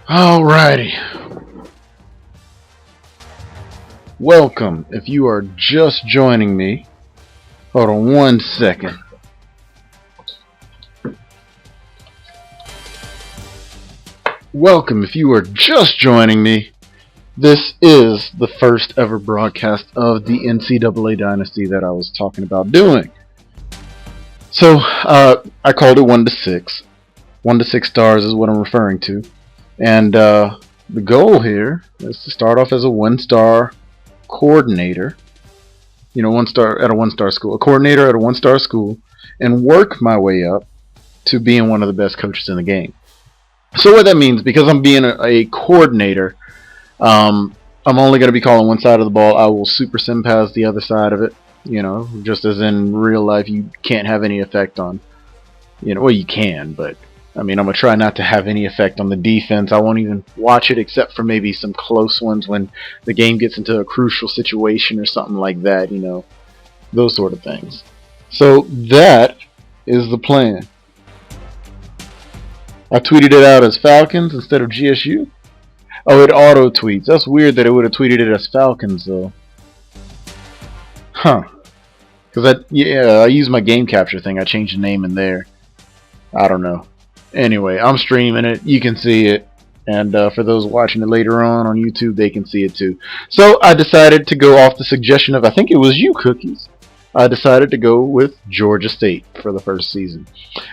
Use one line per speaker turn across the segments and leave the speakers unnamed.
Alrighty. Welcome. If you are just joining me, hold on one second. Welcome. If you are just joining me, this is the first ever broadcast of the NCAA dynasty that I was talking about doing. So, I called it 1 to 6. 1 to 6 stars is what I'm referring to. And the goal here is to start off as a 1-star coordinator. You know, 1-star at a 1-star school, a coordinator at a 1-star school, and work my way up to being one of the best coaches in the game. So what that means, because I'm being a coordinator, I'm only going to be calling one side of the ball. I will super sim pass the other side of it. You know, just as in real life, you can't have any effect on, well, you can, but I mean, I'm going to try not to have any effect on the defense. I won't even watch it except for maybe some close ones when the game gets into a crucial situation or something like that, those sort of things. So that is the plan. I tweeted it out as Falcons instead of GSU. Oh, it auto tweets. That's weird that it would have tweeted it as Falcons though. Huh. Because I used my game capture thing. I changed the name in there. I don't know. Anyway, I'm streaming it. You can see it. And for those watching it later on YouTube, they can see it too. So I decided to go off the suggestion of, I think it was you, Cookies. I decided to go with Georgia State for the first season.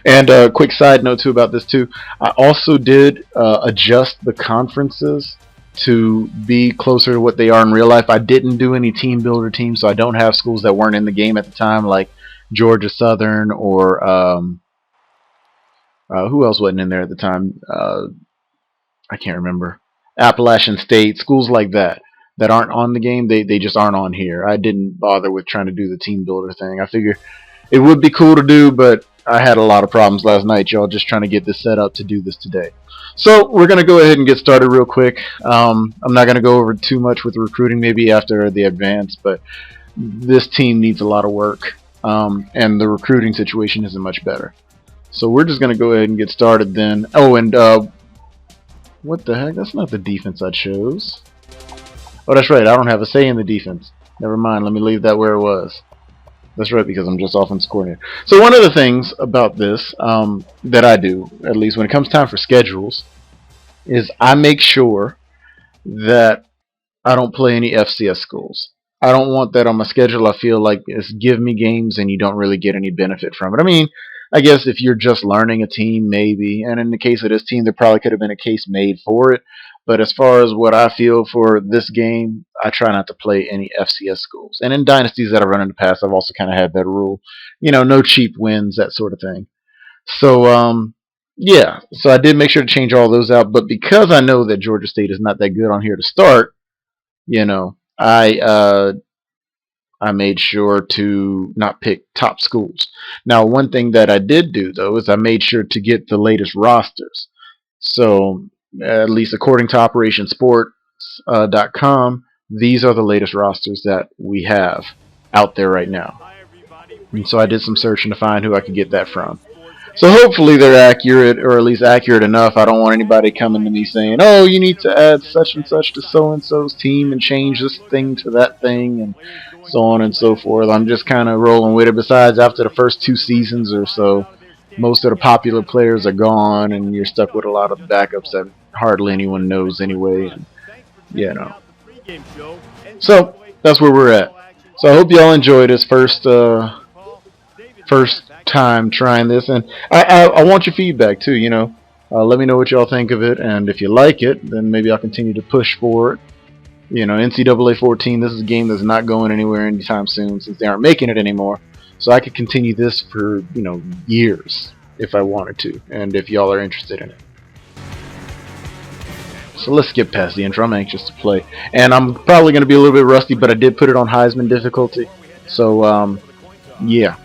And a quick side note too about this too. I also did adjust the conferences to be closer to what they are in real life. I didn't do any team builder teams, so I don't have schools that weren't in the game at the time, like Georgia Southern or who else wasn't in there at the time? I can't remember. Appalachian State, schools like that aren't on the game. They just aren't on here. I didn't bother with trying to do the team builder thing. I figure it would be cool to do, but I had a lot of problems last night, y'all, just trying to get this set up to do this today. So we're going to go ahead and get started real quick. I'm not going to go over too much with recruiting, maybe after the advance, but this team needs a lot of work, and the recruiting situation isn't much better. So we're just going to go ahead and get started then. Oh, and what the heck? That's not the defense I chose. Oh, that's right. I don't have a say in the defense. Never mind. Let me leave that where it was. That's right, because I'm just offense coordinator. So one of the things about this that I do, at least when it comes time for schedules, is I make sure that I don't play any FCS schools. I don't want that on my schedule. I feel like it's give me games and you don't really get any benefit from it. I mean, I guess if you're just learning a team, maybe. And in the case of this team, there probably could have been a case made for it. But as far as what I feel for this game, I try not to play any FCS schools. And in dynasties that I've run in the past, I've also kind of had that rule. No cheap wins, that sort of thing. So, yeah. So I did make sure to change all those out. But because I know that Georgia State is not that good on here to start, I made sure to not pick top schools. Now, one thing that I did do though is I made sure to get the latest rosters. So, at least according to OperationSports.com, these are the latest rosters that we have out there right now. And so I did some searching to find who I could get that from. So hopefully they're accurate, or at least accurate enough. I don't want anybody coming to me saying, "Oh, you need to add such and such to so and so's team and change this thing to that thing," and so on and so forth. I'm just kind of rolling with it. Besides, after the first 2 seasons or so, most of the popular players are gone, and you're stuck with a lot of backups that hardly anyone knows anyway. And, you know, so that's where we're at. So I hope y'all enjoy this first time trying this, and I want your feedback too. Let me know what y'all think of it, and if you like it, then maybe I'll continue to push for it. NCAA 14. This is a game that's not going anywhere anytime soon since they aren't making it anymore. So I could continue this for years if I wanted to, and if y'all are interested in it. So let's skip past the intro. I'm anxious to play, and I'm probably going to be a little bit rusty, but I did put it on Heisman difficulty. So yeah.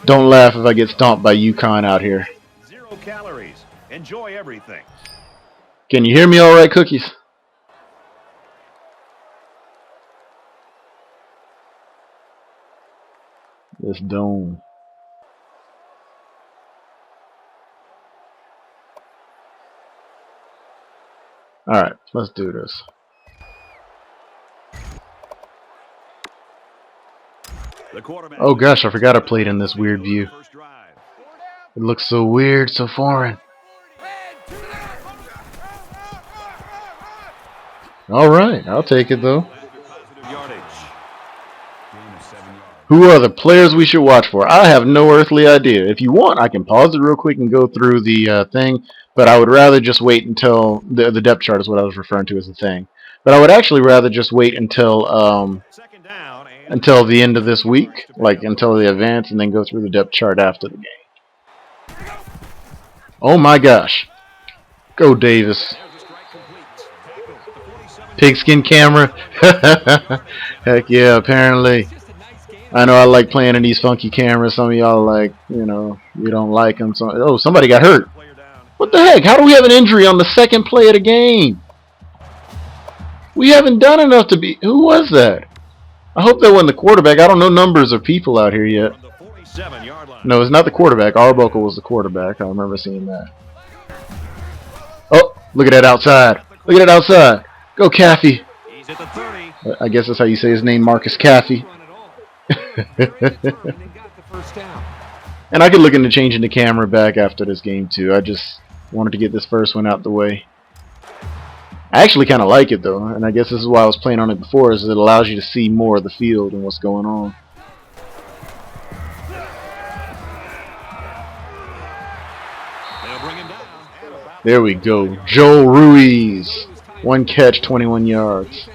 Don't laugh if I get stomped by UConn out here.
0 calories. Enjoy everything.
Can you hear me all right, Cookies? This dome. Alright, let's do this. Oh gosh, I forgot I played in this weird view. It looks so weird, so foreign. Alright, I'll take it though. Who are the players we should watch for? I have no earthly idea. If you want, I can pause it real quick and go through the thing, but I would rather just wait until the depth chart is what I was referring to as the thing. But I would actually rather just wait until the end of this week, like until the advance, and then go through the depth chart after the game. Oh my gosh. Go Davis. Pigskin camera. Heck yeah, apparently. I know I like playing in these funky cameras. Some of y'all like, you don't like them. So, oh, somebody got hurt. What the heck? How do we have an injury on the second play of the game? We haven't done enough to be... Who was that? I hope that wasn't the quarterback. I don't know numbers of people out here yet. No, it's not the quarterback. Arbuckle was the quarterback. I remember seeing that. Oh, look at that outside. Look at that outside. Go, Caffey. I guess that's how you say his name, Marcus Caffey. And I could look into changing the camera back after this game, too. I just wanted to get this first one out the way. I actually kind of like it, though. And I guess this is why I was playing on it before, is it allows you to see more of the field and what's going on. There we go. Joel Ruiz. 1 catch, 21 yards.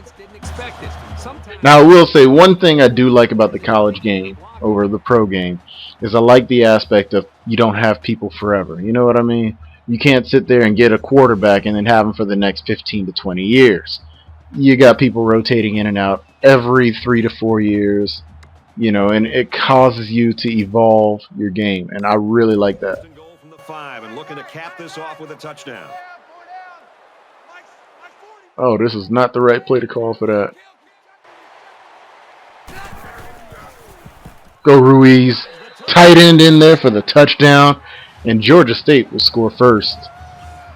Now, I will say one thing I do like about the college game over the pro game is I like the aspect of you don't have people forever. You know what I mean? You can't sit there and get a quarterback and then have him for the next 15 to 20 years. You got people rotating in and out every 3 to 4 years, and it causes you to evolve your game, and I really like that.
And looking to cap this off with a touchdown.
Oh, this is not the right play to call for that. Go Ruiz. Tight end in there for the touchdown. And Georgia State will score first.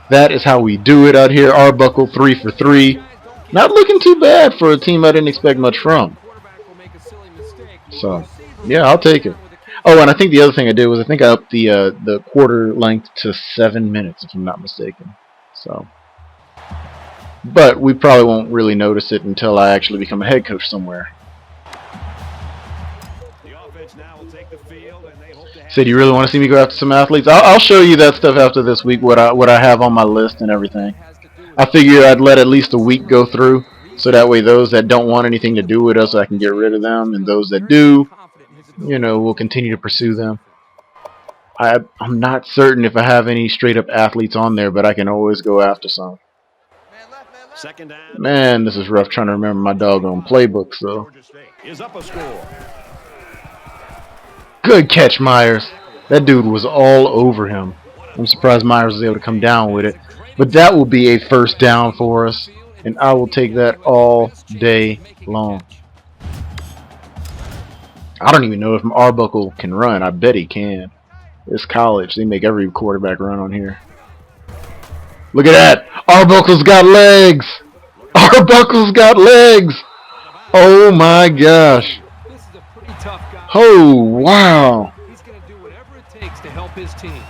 That is how we do it out here. Arbuckle 3 for 3. Not looking too bad for a team I didn't expect much from. So, yeah, I'll take it. Oh, and I think the other thing I did was I think I upped the quarter length to 7 minutes, if I'm not mistaken. So, but we probably won't really notice it until I actually become a head coach somewhere. Said you really want to see me go after some athletes? I'll show you that stuff after this week. What I have on my list and everything. I figure I'd let at least a week go through, so that way those that don't want anything to do with us, I can get rid of them, and those that do, we'll continue to pursue them. I'm not certain if I have any straight up athletes on there, but I can always go after some. Man, this is rough trying to remember my doggone playbooks, though. Good catch, Myers. That dude was all over him. I'm surprised Myers was able to come down with it. But that will be a first down for us, and I will take that all day long. I don't even know if Arbuckle can run. I bet he can. It's college. They make every quarterback run on here. Look at that. Arbuckle's got legs. Arbuckle's got legs. Oh, my gosh. Oh, wow.
He's going to do whatever it takes to help his team.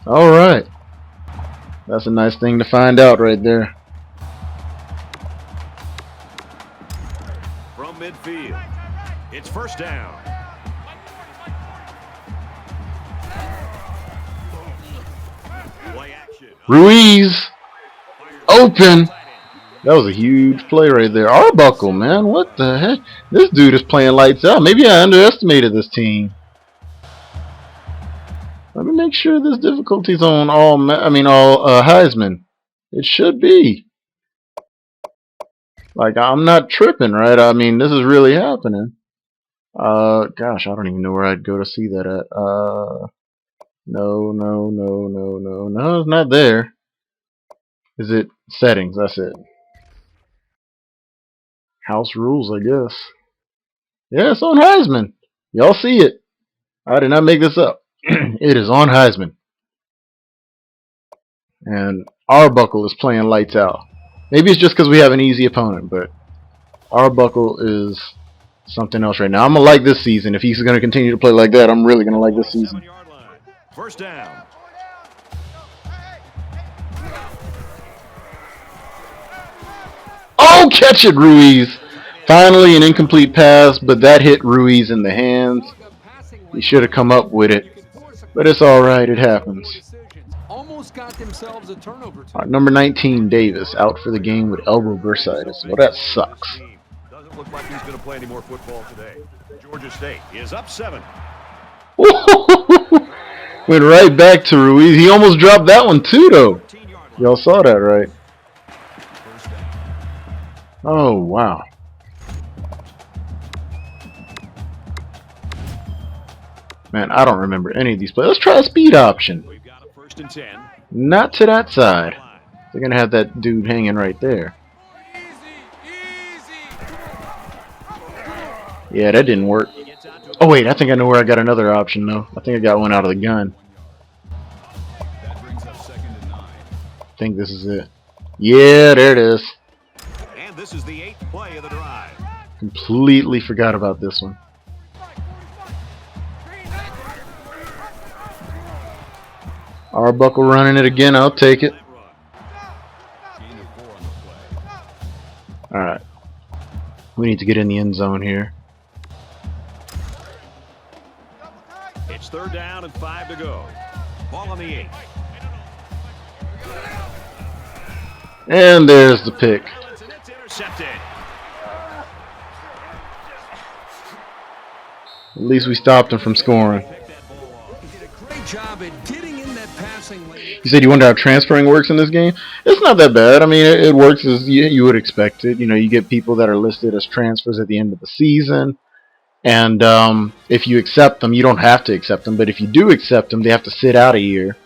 All right. That's a nice thing to find out right there.
From midfield, it's first down.
Ruiz. Open. That was a huge play right there. Arbuckle, man. What the heck? This dude is playing lights out. Maybe I underestimated this team. Let me make sure this difficulty's on all Heisman. It should be. Like, I'm not tripping, right? I mean, this is really happening. Gosh, I don't even know where I'd go to see that at. No, it's not there. Is it settings? That's it. House rules, I guess. Yeah, it's on Heisman. Y'all see it. I did not make this up. It is on Heisman. And Arbuckle is playing lights out. Maybe it's just because we have an easy opponent, but Arbuckle is something else right now. I'm going to like this season. If he's going to continue to play like that, I'm really going to like this season.
7-yard line. First down.
Oh, catch it, Ruiz. Finally, an incomplete pass, but that hit Ruiz in the hands. He should have come up with it, but it's all right. It happens.
Almost got themselves a turnover.
Number 19, Davis, out for the game with elbow bursitis. Well, that sucks.
Doesn't look like he's going to play any more football today. Georgia State is up 7.
Went right back to Ruiz. He almost dropped that one too, though. Y'all saw that, right? Oh, wow. Man, I don't remember any of these plays. Let's try a speed option.
We've got a 1st and 10.
Not to that side. They're going to have that dude hanging right there. Yeah, that didn't work. Oh, wait, I think I know where I got another option, though. I think I got one out of the gun. I think this is it. Yeah, there it is.
And this is the 8th play of the drive.
Completely forgot about this one. Arbuckle running it again. I'll take it. Alright. We need to get in the end zone here.
It's 3rd down and 5 to go. Ball on the 8.
And there's the pick.
It's intercepted.
At least we stopped him from scoring.
He did a great job at getting in that passing lane.
You said you wonder how transferring works in this game? It's not that bad. I mean, it works as you would expect it. You know, you get people that are listed as transfers at the end of the season. And if you accept them, you don't have to accept them. But if you do accept them, they have to sit out a year.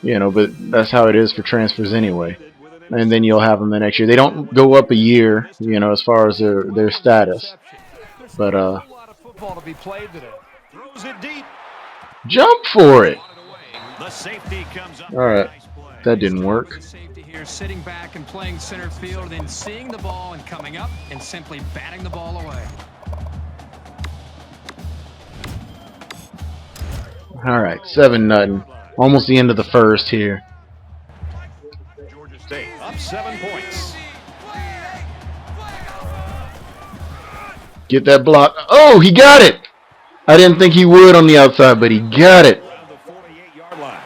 You know, but that's how it is for transfers anyway. And then you'll have them the next year. They don't go up a year, you know, as far as their status. But
Football to be played today.
Throws it deep.
jump for it.
The safety comes up.
All right,
Nice play.
that didn't work.
The safety here, sitting back and playing center field, then seeing the ball and coming up and simply batting the ball away.
All right, 7-0. Almost the end of the first here.
Georgia State up 7 points.
Get that block. Oh, he got it. I didn't think he would on the outside, but he got it.
Around the 48-yard line.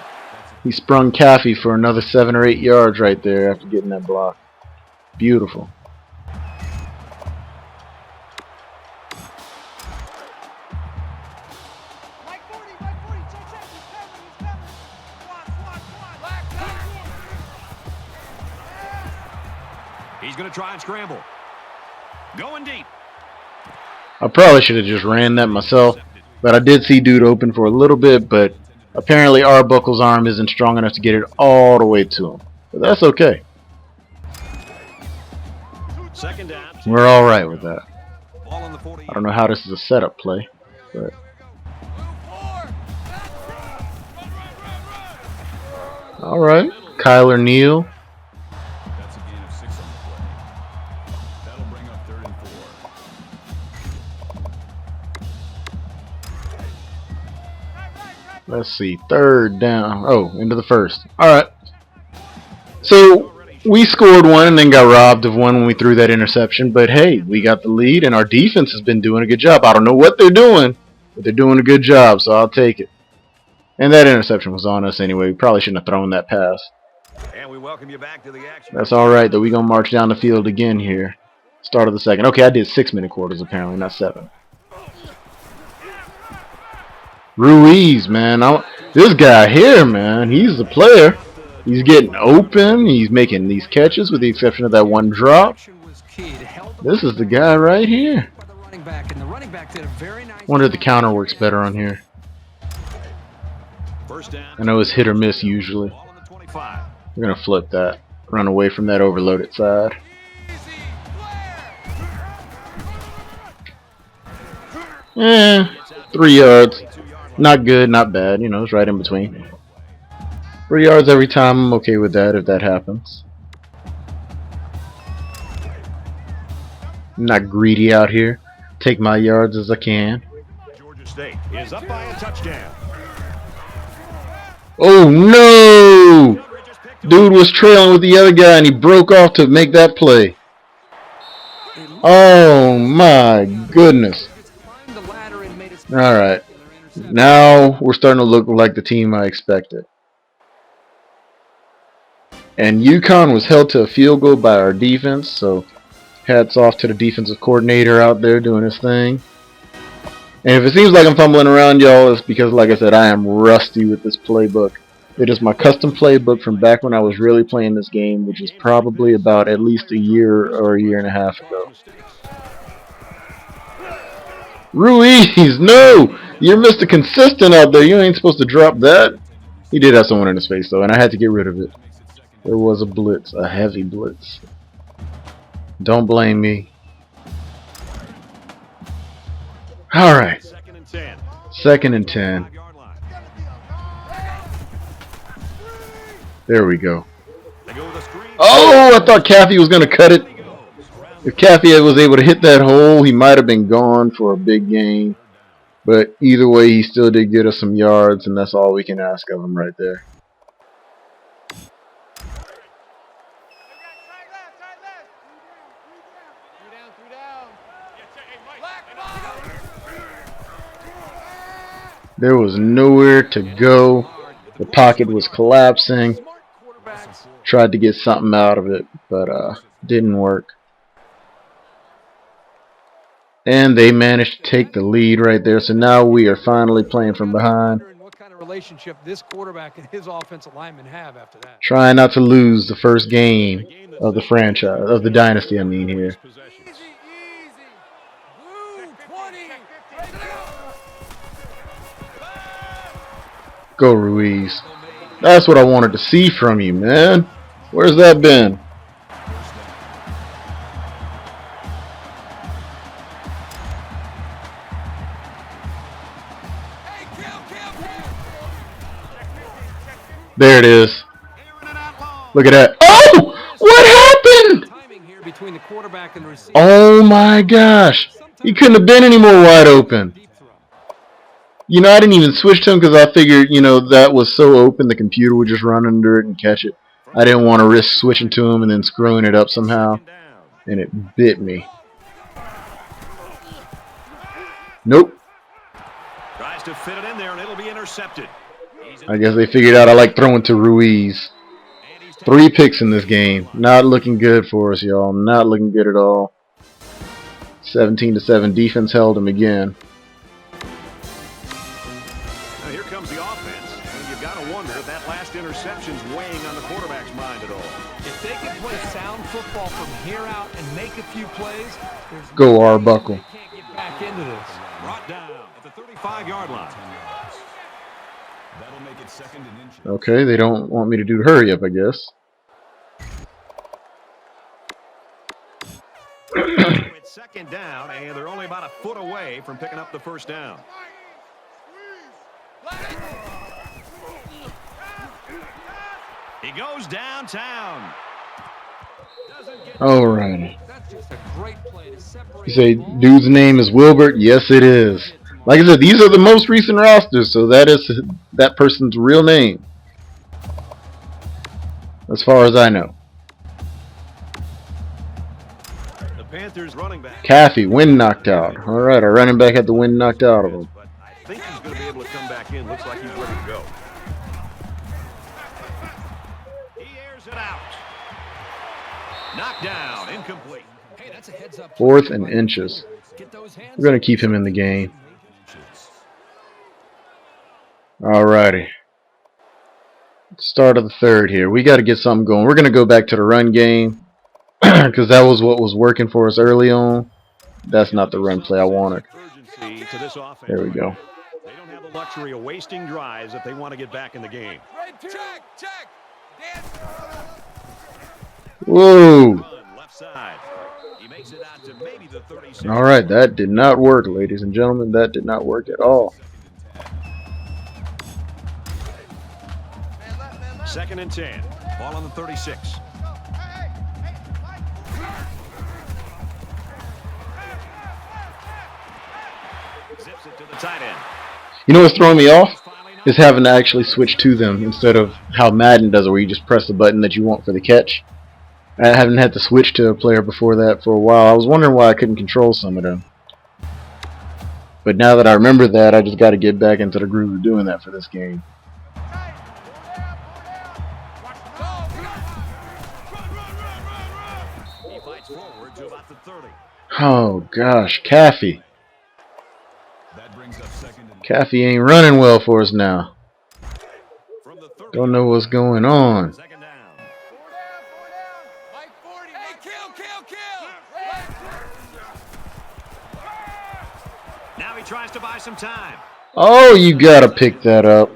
He sprung Caffey for another 7 or 8 yards right there after getting that block. Beautiful.
He's going to try and scramble. Going deep.
I probably should have just ran that myself, but I did see dude open for a little bit, but apparently Arbuckle's arm isn't strong enough to get it all the way to him. But that's okay.
2nd down.
We're all right with that.
Ball on the 40.
I don't know how this is a setup play, but all right. Kyler Neal.
That's a gain of 6 on the play. That'll bring up 3rd and 4.
Let's see. 3rd down. Oh, into the first. All right. So we scored one and then got robbed of one when we threw that interception. But hey, we got the lead and our defense has been doing a good job. I don't know what they're doing, but they're doing a good job, so I'll take it. And that interception was on us anyway. We probably shouldn't have thrown that pass.
And we welcome you back to the action.
That's all right, though. We're going to march down the field again here. Start of the second. Okay, I did 6-minute quarters apparently, not 7. Ruiz, man. This guy here, man, he's the player. He's getting open. He's making these catches with the exception of that one drop. This is the guy right here. Wonder if the counter works better on here.
1st down.
I know it's hit or miss usually.
Ball on the 25.
We're going to flip that. Run away from that overloaded side. Eh, 3 yards. Not good, not bad. You know, it's right in between. 3 yards every time, I'm okay with that if that happens. I'm not greedy out here. Take my yards as I can.
Georgia State is up by a touchdown.
Oh no! Dude was trailing with the other guy and he broke off to make that play. Oh my goodness. Alright. Now we're starting to look like the team I expected. And UConn was held to a field goal by our defense, so hats off to the defensive coordinator out there doing his thing. And if it seems like I'm fumbling around, y'all, it's because, like I said, I am rusty with this playbook. It is my custom playbook from back when I was really playing this game, which is probably about at least a year or a year and a half ago. Ruiz, no! You're Mr. Consistent out there. You ain't supposed to drop that. He did have someone in his face, though, and I had to get rid of it. There was a blitz, a heavy blitz. Don't blame me. Alright. 2nd and 10. There we go. Oh, I thought Caffey was going to cut it. If Caffey was able to hit that hole, he might have been gone for a big gain. But either way, he still did get us some yards, and that's all we can ask of him right there. There was nowhere to go. The pocket was collapsing. Tried to get something out of it, but didn't work. And they managed to take the lead right there. So now we are finally playing from behind.
What kind of relationship this quarterback and his offensive lineman have after that?
Trying not to lose the first game of the franchise, of the dynasty, I mean here. Go Ruiz. That's what I wanted to see from you, man. Where's that been? There it is. Look at that. Oh! What happened? Oh my gosh. He couldn't have been any more wide open. You know, I didn't even switch to him because I figured, you know, that was so open the computer would just run under it and catch it. I didn't want to risk switching to him and then screwing it up somehow. And it bit me. Nope.
Tries to fit it in there and it'll be intercepted.
I guess they figured out I like throwing to Ruiz. 3 picks in this game. Not looking good for us, y'all. Not looking good at all. 17-7. Defense held him again.
Now here comes the offense. And you've got to wonder if that last interception's weighing on the quarterback's mind at all.
If they can play sound football from here out and make a few plays, there's
Go Arbuckle.
they can't get back into this.
Brought down at the 35-yard line.
That'll make it 2nd and inches.
Okay, they don't want me to do hurry up, I guess.
It's 2nd down, and they're only about a foot away from picking up the first down. He goes downtown.
Alright.
That's just a great play to separate.
You say dude's name is Wilbert? Yes, it is. Like I said, these are the most recent rosters, so that is that person's real name. As far as I know.
The Panthers running back.
Caffey, wind knocked out. Alright, our running back had the wind knocked out of him.
But I think he's going to be able to come back in. Looks like he's ready to go. He airs it out. Knocked down, incomplete.
Hey, that's a heads up.
4th and inches.
Get those hands.
We're going to keep him in the game. Alrighty. Start of the 3rd here. We got to get something going. We're going to go back to the run game because that was what was working for us early on. That's not the run play I wanted.
Urgency to this offense.
There we go.
They don't have the luxury of wasting drives if they want to get back in the game.
Check.
Whoa.
Run left side. He makes it out to maybe the 36.
Alright, that did not work, ladies and gentlemen. That did not work at all.
2nd and 10. Ball on the 36. Zips it to the tight end.
You know what's throwing me off? Is having to actually switch to them instead of how Madden does it, where you just press the button that you want for the catch. I haven't had to switch to a player before that for a while. I was wondering why I couldn't control some of them. But now that I remember that, I just got to get back into the groove of doing that for this game.
He fights forward to about the 30.
Oh gosh, Caffey.
That brings up 2nd and
Caffey ain't running well for us now.
From the 30.
Don't know what's going on.
2nd down.
Hey, kill!
Now he tries to buy some time.
Oh, you gotta pick that up.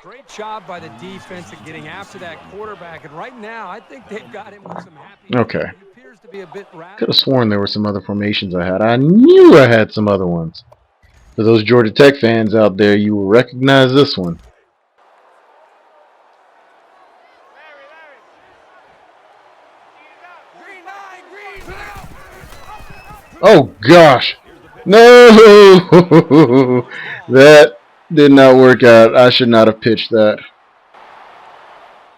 Great job by the defense at getting after that quarterback, and right now I think they've got him with some happy.
Okay.
He appears to be a bit rattled.
Could have sworn there were some other formations I had. I knew I had some other ones. For those Georgia Tech fans out there, you will recognize this one. Oh gosh. No! That did not work out. I should not have pitched that.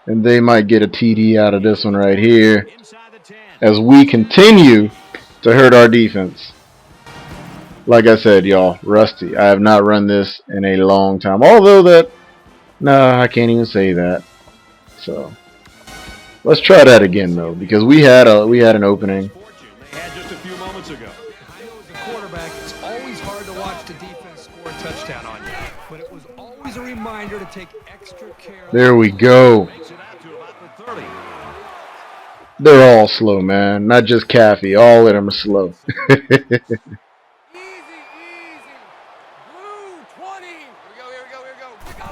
And they might get a TD out of this one right here
Inside the 10.
as we continue to hurt our defense. Like I said, y'all, rusty. I have not run this in a long time. Although that, no, I can't even say that. So let's try that again though, because we had an opening.
Fortune they had just a few moments ago.
I know as a quarterback, it's always hard to watch the defense score a touchdown on you, but it was always a reminder to take extra care.
There we go.
Makes it out to about the 30.
They're all slow, man. Not just Caffey. All of them are slow.
Blue 20. Here we go.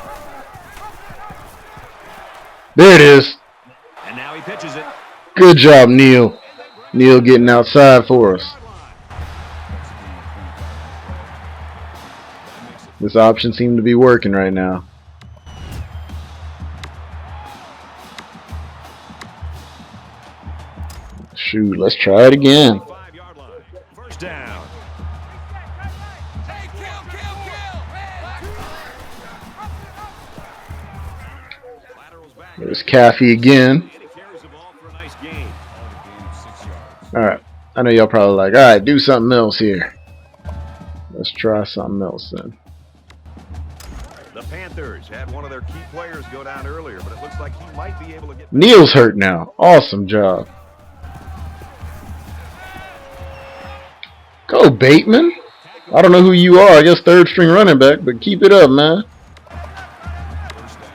There it is.
And now he pitches it.
Good job, Neil. Neil getting outside for us. This option seemed to be working right now. Shoot, let's try it again.
5-yard line. First down.
Hey, kill!
Laterals back.
There's Caffey again.
And he carries the ball for a nice gain.
all the gain of 6 yards.
Alright, I know y'all probably like, alright, do something else here. Let's try something else then.
The Panthers had one of their key players go down earlier, but it looks like he might be able to get.
Neil's hurt now. Awesome job. Go, Bateman. I don't know who you are. I guess third string running back, but keep it up, man.
First down.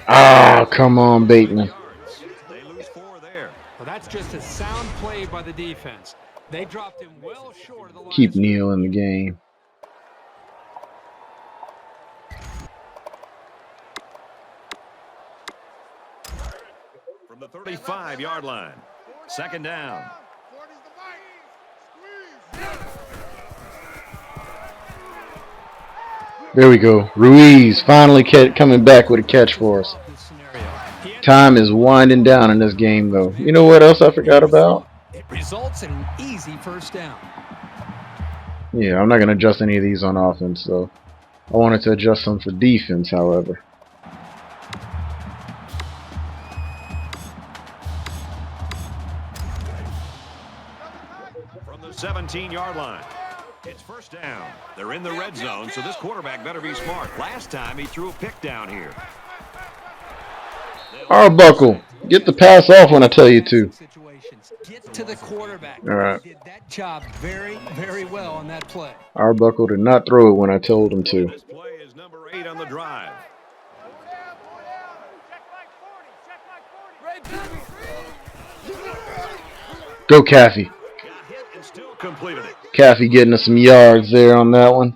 Ah, come on, Bateman.
They lose 4 there.
Well, that's just a sound play by the defense. They dropped him well short of the line.
Keep Neil in the game.
From the 35-yard line. Second down.
There we go. Ruiz finally coming back with a catch for us.
This scenario.
Time is winding down in this game, though. You know what else I forgot about?
It results in an easy first down.
Yeah, I'm not going to adjust any of these on offense, so I wanted to adjust some for defense, however.
From the 17-yard line. It's first down. They're in the red zone, so this quarterback better be smart. Last time he threw a pick down here.
Arbuckle, get the pass off when I tell you to.
Situations. Get to the quarterback.
All right.
He did that job very, very well on that play.
Arbuckle did not throw it when I told him to.
This play is number 8 on the drive.
Go, Caffey.
Got hit and still completed it.
Caffey getting us some yards there on that one.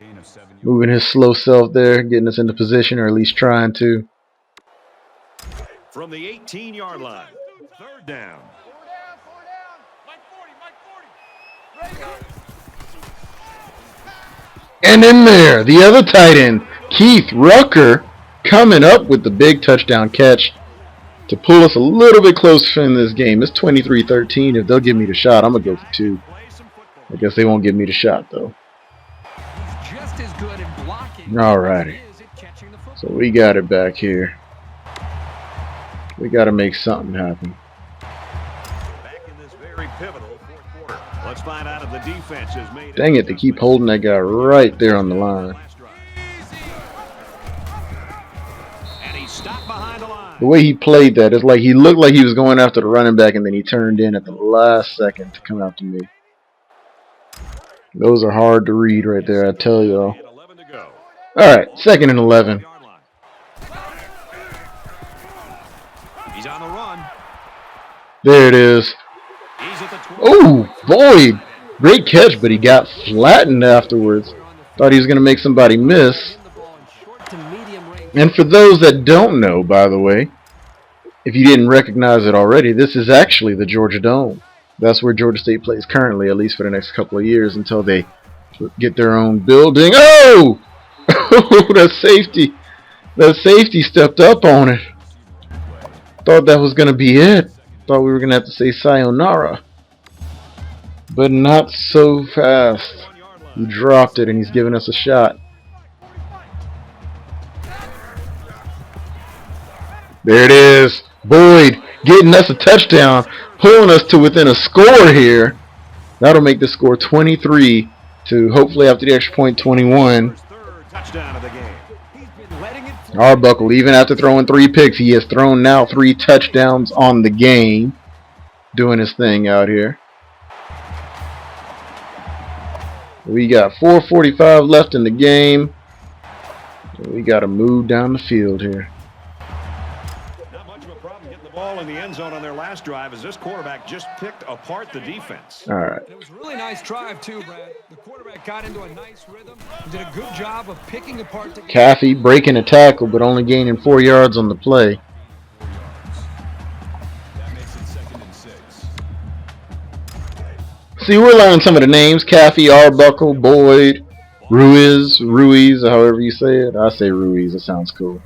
Gain of 7 yards.
Moving his slow self there, getting us into position, or at least trying to.
From the 18-yard line. third down.
And in there, the other tight end, Keith Rucker, coming up with the big touchdown catch to pull us a little bit closer in this game. It's 23-13. If they'll give me the shot, I'm going to go for 2. I guess they won't give me the shot, though. Alrighty. So we got it back here. We got to make something happen.
Back in this very pivotal fourth quarter. Let's find out if the defense has made.
Dang it, they keep holding that guy right there on the line.
And he stopped behind the line.
The way he played that, it's like he looked like he was going after the running back, and then he turned in at the last second to come after me. Those are hard to read right there, I tell y'all. Alright, 2nd and 11.
He's on the run.
There it is. Oh, Boyd. Great catch, but he got flattened afterwards. Thought he was going to make somebody miss. And for those that don't know, by the way, if you didn't recognize it already, this is actually the Georgia Dome. That's where Georgia State plays currently, at least for the next couple of years, until they get their own building. Oh! That safety. That safety stepped up on it. Thought that was going to be it. Thought we were going to have to say sayonara. But not so fast. He dropped it and he's giving us a shot. There it is. Boyd getting us a touchdown. Pulling us to within a score here. That'll make the score 23 to hopefully after the extra point 21.
Touchdown of the game.
Arbuckle, even after throwing 3 picks, he has thrown now 3 touchdowns on the game. Doing his thing out here. We got 4:45 left in the game. We got to move down the field here.
Not much of a problem getting the ball in the end zone on their last drive as this quarterback just picked apart the defense.
All right.
It was a really nice drive, too, Brad. The quarterback got into a nice rhythm and did a good job of picking apart the game.
Caffey breaking a tackle, but only gaining 4 yards on the play.
That makes it 2nd and 6.
See, we're learning some of the names. Caffey, Arbuckle, Boyd, Ruiz, however you say it. I say Ruiz. It sounds cool.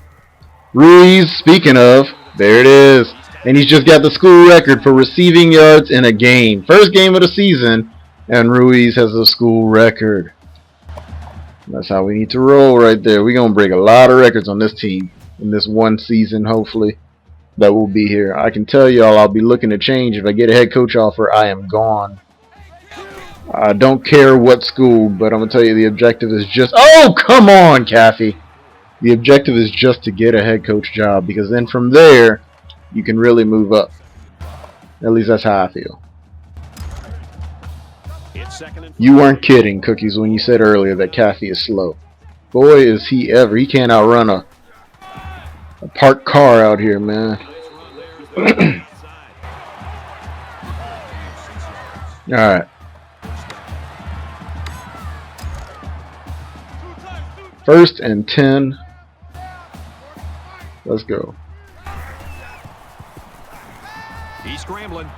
Ruiz, speaking of, there it is. And he's just got the school record for receiving yards in a game. First game of the season, and Ruiz has a school record. That's how we need to roll right there. We're going to break a lot of records on this team in this one season, hopefully, that will be here. I can tell y'all I'll be looking to change. If I get a head coach offer, I am gone. I don't care what school, but I'm going to tell you the objective is just... Oh, come on, Caffey. The objective is just to get a head coach job, because then from there, you can really move up. At least that's how I feel. You weren't kidding, Cookies, when you said earlier that Caffey is slow. Boy, is he ever. He can't outrun a parked car out here, man. Alright. First and 10. Let's go.
He's scrambling.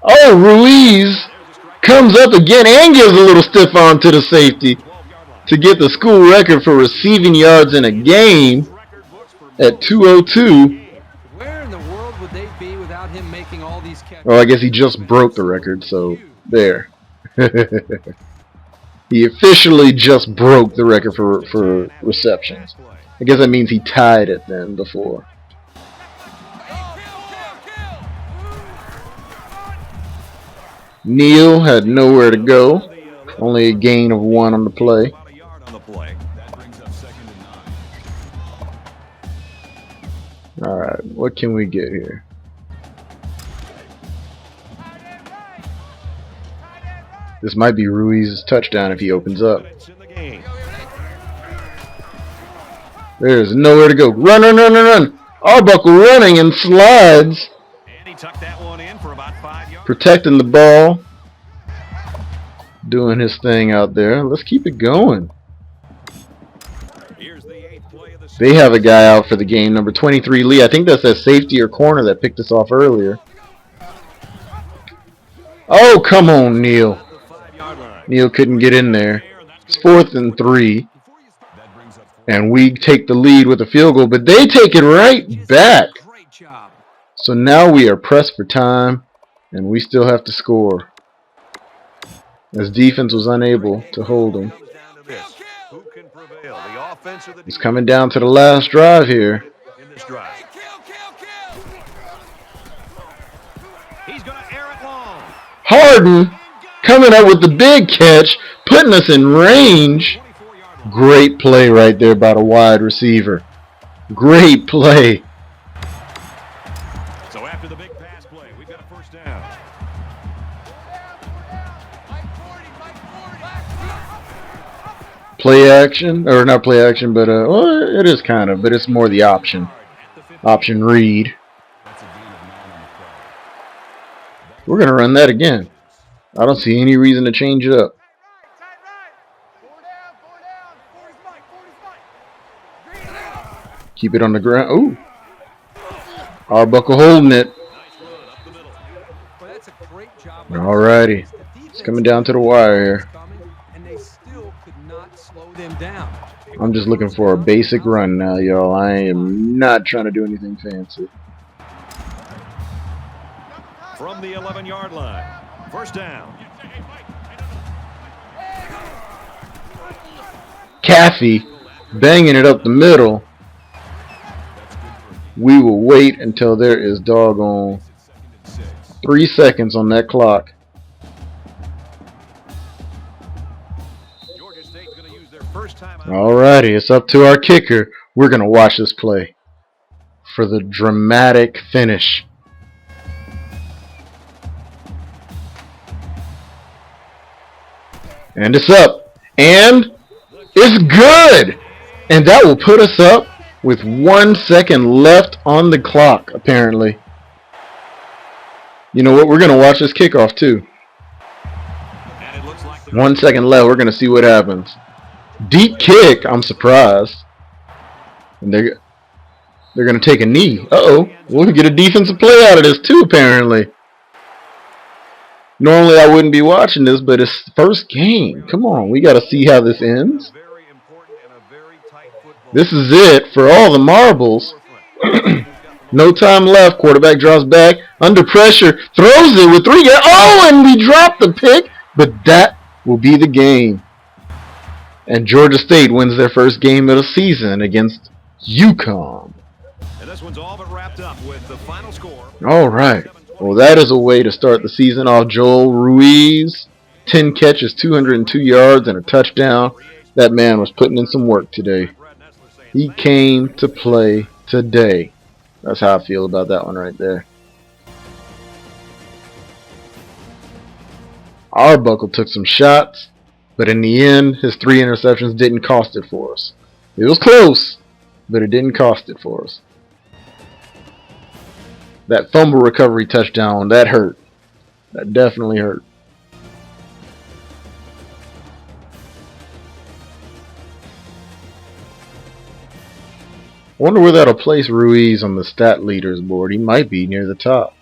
Oh, Ruiz comes up again and gives a little stiff arm to the safety to get the school record for receiving yards in a game at 202.
Where in the world would they be without him making all these catches?
Well, I guess he just broke the record, so there. He officially just broke the record for receptions. I guess that means he tied it then before. Neal had nowhere to go. Only a gain of 1 on the play.
That brings up 2nd and 9.
Alright, what can we get here? This might be Ruiz's touchdown if he opens up. There's nowhere to go. Run, run, run, run, run! Arbuckle running and slides.
And he tucked that one in for about 5 yards.
Protecting the ball. Doing his thing out there. Let's keep it going.
Here's the 8th play of the
They have a guy out for the game, number 23, Lee. I think that's that safety or corner that picked us off earlier. Oh, come on, Neal.
The 5-yard line.
Neal couldn't get in there. It's 4th and 3.
That brings up fourth.
And we take the lead with a field goal, but they take it right back.
Great job.
So now we are pressed for time, and we still have to score, as defense was unable to hold them.
Comes down to this. Who can prevail? The offense or the
It's
defense
coming down to the last drive here.
in this drive? He's going to air it long.
Harden coming up with the big catch, putting us in range.
24-yard line.
Great play right there by the wide receiver. Great play.
So after the big pass play, we've got a first down.
Play action, or not play action, but well, it is kind of, but it's more the option. Option read.
That's a gain of 9 on the play.
We're gonna run that again. I don't see any reason to change it up. Keep it on the ground. Ooh. Arbuckle holding it.
Well, that's a great job.
Alrighty. It's coming down to the wire here.
And they still could not slow them down.
I'm just looking for a basic run now, y'all. I am not trying to do anything fancy.
From the 11-yard line. First down.
Kathy banging it up the middle. We will wait until there is doggone 3 seconds on that clock.
Georgia State's going to use their first time out.
Alrighty, it's up to our kicker. We're going to watch this play for the dramatic finish. And it's up. And it's good! And that will put us up with 1 second left on the clock, apparently. You know what? We're going to watch this kickoff, too.
And it looks like the
1 second left. We're going to see what happens. Deep kick. I'm surprised. And they're going to take a knee. Uh-oh. We're going to get a defensive play out of this, too, apparently. Normally, I wouldn't be watching this, but it's the first game. Come on. We got to see how this ends.
very important and a very tight football.
This is it for all the marbles. No time left. Quarterback drops back. Under pressure. Throws it with 3 guys. Oh, and we dropped the pick. But that will be the game. And Georgia State wins their first game of the season against UConn.
And this one's all but wrapped up with the final score.
All right. Well, that is a way to start the season off. Joel Ruiz, 10 catches, 202 yards, and a touchdown. That man was putting in some work today. He came to play today. That's how I feel about that one right there. Arbuckle took some shots, but in the end, his 3 interceptions didn't cost it for us. It was close, but it didn't cost it for us. That fumble recovery touchdown, that hurt. That definitely hurt. I wonder where that'll place Ruiz on the stat leaders board. He might be near the top.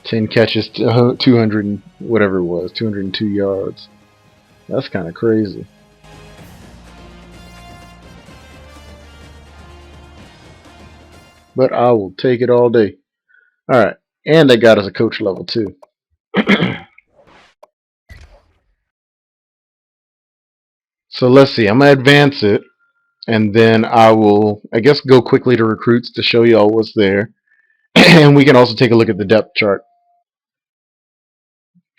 10 catches, 200 and whatever it was, 202 yards. That's kind of crazy. But I will take it all day. Alright, and they got us a coach level too. So let's see, I'm going to advance it. And then I will, I guess, go quickly to recruits to show you all what's there. And we can also take a look at the depth chart.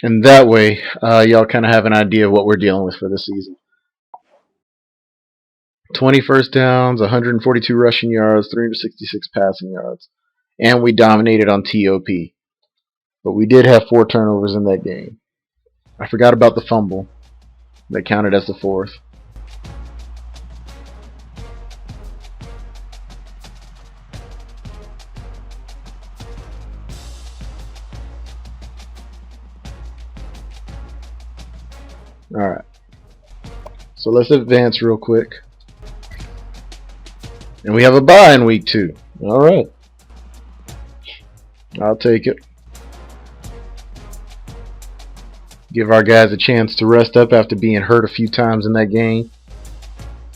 And that way, y'all kind of have an idea of what we're dealing with for this season. 20 first downs, 142 rushing yards, 366 passing yards. And we dominated on TOP. But we did have 4 turnovers in that game. I forgot about the fumble. That counted as the 4th. Alright. So let's advance real quick. And we have a bye in week 2. Alright. I'll take it. Give our guys a chance to rest up after being hurt a few times in that game.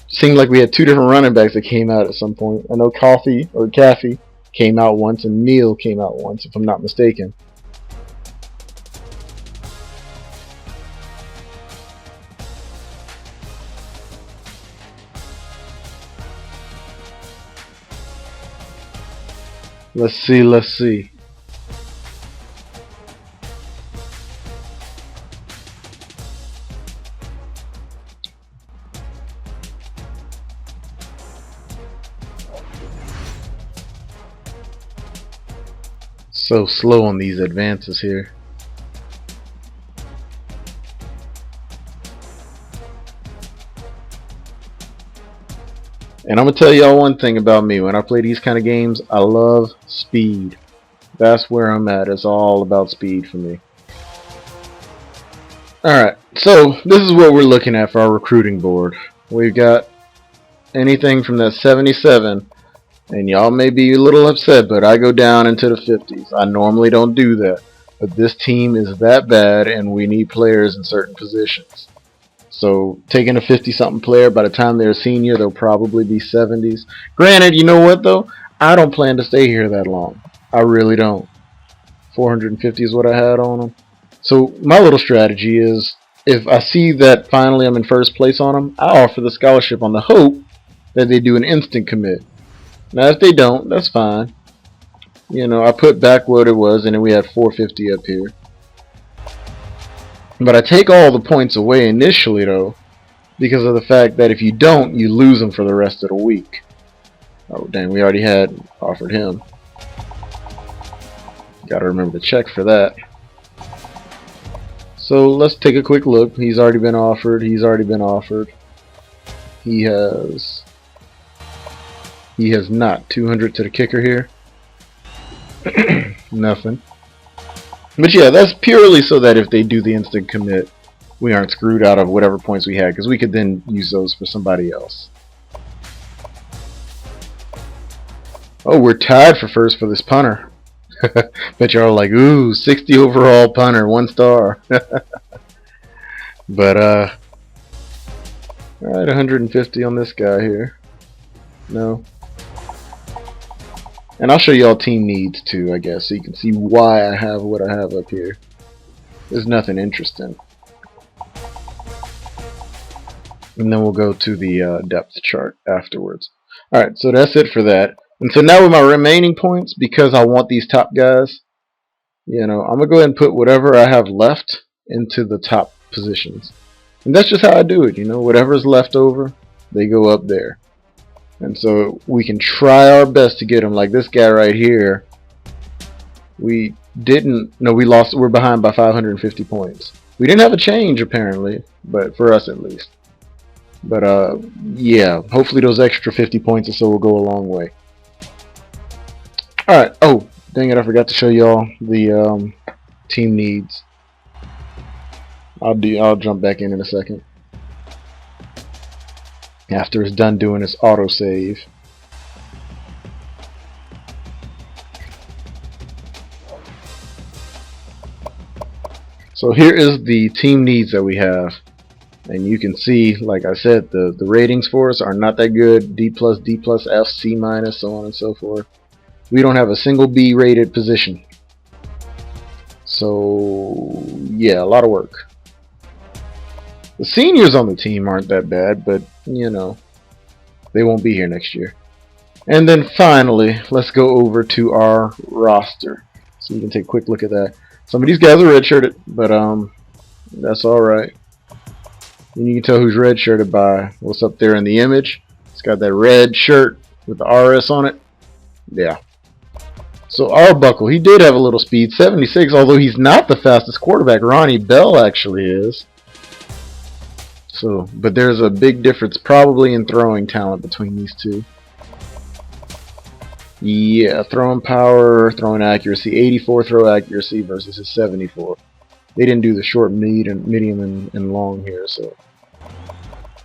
Seemed like we had two different running backs that came out at some point. I know Caffey came out once and Neal came out once, if I'm not mistaken. Let's see. So slow on these advances here. And I'm going to tell y'all one thing about me. When I play these kind of games, I love speed. That's where I'm at. It's all about speed for me. Alright, so this is what we're looking at for our recruiting board. We've got anything from that 77. And y'all may be a little upset, but I go down into the 50s. I normally don't do that. But this team is that bad, and we need players in certain positions. So taking a 50-something player, by the time they're a senior, they'll probably be 70s. Granted, you know what, though? I don't plan to stay here that long. I really don't. 450 is what I had on them. So my little strategy is, if I see that finally I'm in first place on them, I offer the scholarship on the hope that they do an instant commit. Now, if they don't, that's fine. You know, I put back what it was, and then we had 450 up here. But I take all the points away initially, though, because of the fact that if you don't, you lose them for the rest of the week. Oh, dang, we already had offered him. Gotta remember to check for that. So let's take a quick look. He's already been offered. He has not. 200 to the kicker here. Nothing. But yeah, that's purely so that if they do the instant commit, we aren't screwed out of whatever points we had, because we could then use those for somebody else. Oh, we're tied for first for this punter. Bet y'all are like, ooh, 60 overall punter, 1 star. But alright, 150 on this guy here. No. And I'll show y'all team needs too, I guess, so you can see why I have what I have up here. There's nothing interesting. And then we'll go to the depth chart afterwards. Alright, so that's it for that. And so now with my remaining points, because I want these top guys, you know, I'm going to go ahead and put whatever I have left into the top positions. And that's just how I do it, you know, whatever's left over, they go up there. And so we can try our best to get them. Like this guy right here, we lost, we're behind by 550 points. We didn't have a change apparently, but for us at least. But yeah, hopefully those extra 50 points or so will go a long way. Alright, oh, dang it, I forgot to show y'all the team needs. I'll jump back in a second. After it's done doing its autosave. So here is the team needs that we have. And you can see, like I said, the ratings for us are not that good. D+, F, C-, so on and so forth. We don't have a single B rated position. So yeah, a lot of work. The seniors on the team aren't that bad, but you know, they won't be here next year. And then finally, let's go over to our roster, so you can take a quick look at that. Some of these guys are redshirted, but that's alright. And you can tell who's redshirted by what's up there in the image. It's got that red shirt with the RS on it. Yeah. So Arbuckle, he did have a little speed, 76, although he's not the fastest quarterback. Ronnie Bell actually is. So, but there's a big difference probably in throwing talent between these two. Yeah, throwing power, throwing accuracy, 84 throw accuracy versus his 74. They didn't do the short, medium, and long here. So,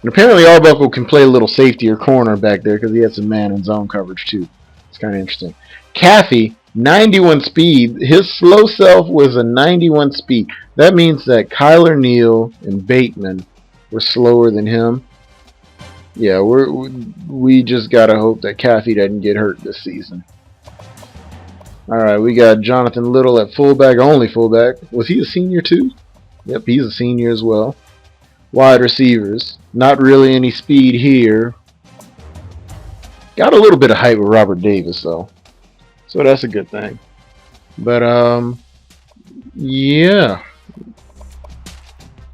and apparently Arbuckle can play a little safety or corner back there because he had some man and zone coverage too. It's kind of interesting. Caffey 91 speed. His slow self was a 91 speed. That means that Kyler Neal and Bateman were slower than him. Yeah, we just gotta hope that Kathy doesn't get hurt this season. All right, we got Jonathan Little at fullback, only fullback. Was he a senior too? Yep, he's a senior as well. Wide receivers, not really any speed here. Got a little bit of height with Robert Davis though, so that's a good thing. But yeah.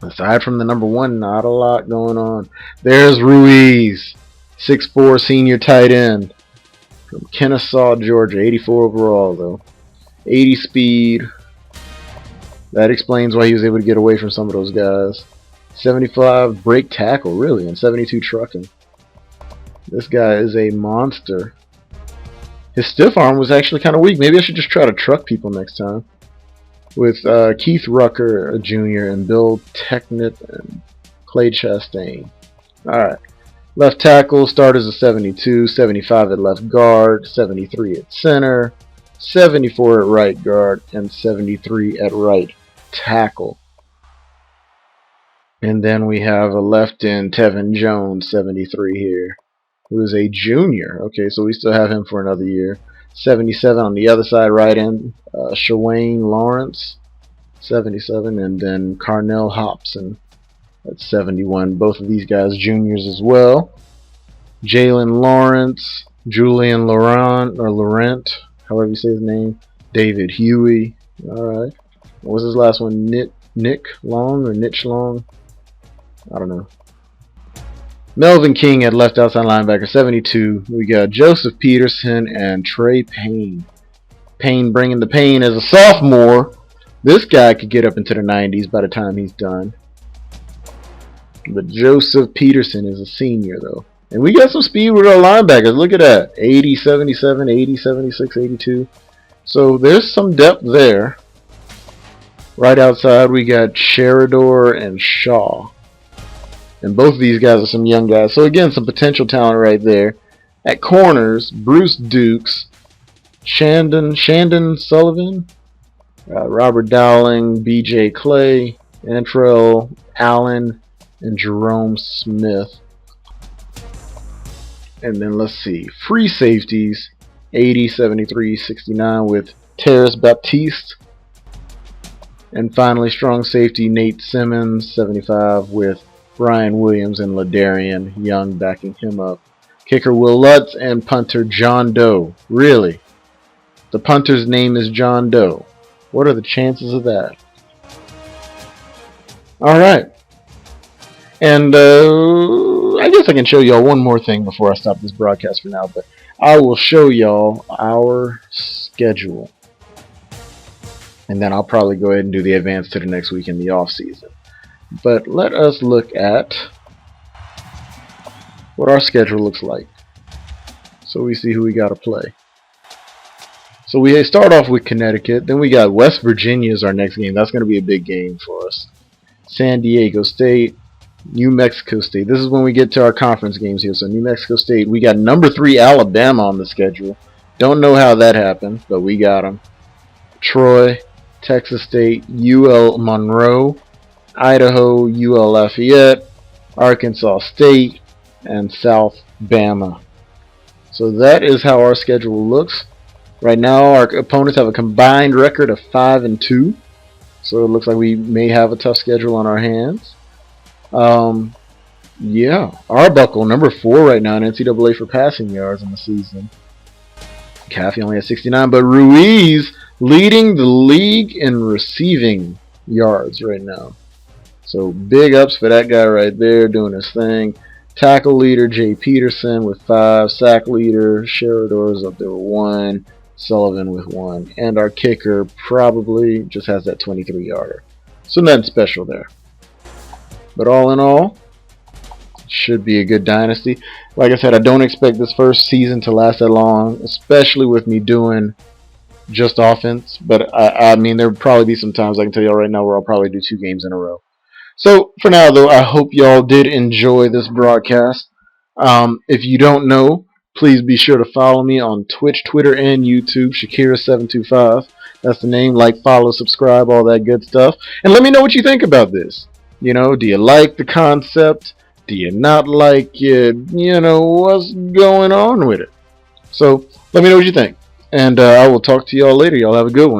Aside from the number one, not a lot going on. There's Ruiz, 6'4" senior tight end from Kennesaw, Georgia. 84 overall though, 80 speed. That explains why he was able to get away from some of those guys. 75 break tackle, really, and 72 trucking. This guy is a monster. His stiff arm was actually kind of weak. Maybe I should just try to truck people next time. With Keith Rucker, Jr., and Bill Technit and Clay Chastain. Alright. Left tackle, starters at 72, 75 at left guard, 73 at center, 74 at right guard, and 73 at right tackle. And then we have a left end, Tevin Jones, 73 here, who is a junior. Okay, so we still have him for another year. 77 on the other side, right end, Shawayne Lawrence, 77, and then Carnell Hobson at 71. Both of these guys juniors as well. Jalen Lawrence, Julian Laurent, however you say his name, David Huey. All right, what was his last one? Nick Long or Nitch Long? I don't know. Melvin King at left outside linebacker, 72. We got Joseph Peterson and Trey Payne. Payne bringing the pain as a sophomore. This guy could get up into the 90s by the time he's done. But Joseph Peterson is a senior, though. And we got some speed with our linebackers. Look at that. 80, 77, 80, 76, 82. So there's some depth there. Right outside, we got Sheridor and Shaw. And both of these guys are some young guys. So again, some potential talent right there. At corners, Bruce Dukes, Shandon Sullivan, Robert Dowling, B.J. Clay, Antrell Allen, and Jerome Smith. And then let's see, free safeties, 80, 73, 69 with Terrace Baptiste. And finally, strong safety, Nate Simmons, 75 with Brian Williams and Ladarian Young backing him up. Kicker Will Lutz and punter John Doe. Really? The punter's name is John Doe. What are the chances of that? Alright. And I guess I can show y'all one more thing before I stop this broadcast for now. But I will show y'all our schedule. And then I'll probably go ahead and do the advance to the next week in the off season. But let us look at what our schedule looks like, so we see who we got to play. So we start off with Connecticut, then we got West Virginia is our next game. That's going to be a big game for us. San Diego State, New Mexico State. This is when we get to our conference games here. So New Mexico State, we got number 3 Alabama on the schedule. Don't know how that happened, but we got them. Troy, Texas State, UL Monroe, Idaho, UL Lafayette, Arkansas State, and South Bama. So that is how our schedule looks. Right now our opponents have a combined record of 5-2. So it looks like we may have a tough schedule on our hands. Yeah, Arbuckle, number 4 right now in NCAA for passing yards in the season. Caffey only has 69, but Ruiz leading the league in receiving yards right now. So big ups for that guy right there doing his thing. Tackle leader Jay Peterson with 5. Sack leader Sheridor's up there with 1. Sullivan with 1. And our kicker probably just has that 23-yarder. So nothing special there. But all in all, should be a good dynasty. Like I said, I don't expect this first season to last that long, especially with me doing just offense. But I mean, there'll probably be some times, I can tell y'all right now, where I'll probably do 2 games in a row. So for now, though, I hope y'all did enjoy this broadcast. If you don't know, Please be sure to follow me on Twitch, Twitter, and YouTube, Shakira725. That's the name. Like, follow, subscribe, all that good stuff. And let me know what you think about this. You know, do you like the concept? Do you not like it? You know, what's going on with it? So let me know what you think. And I will talk to y'all later. Y'all have a good one.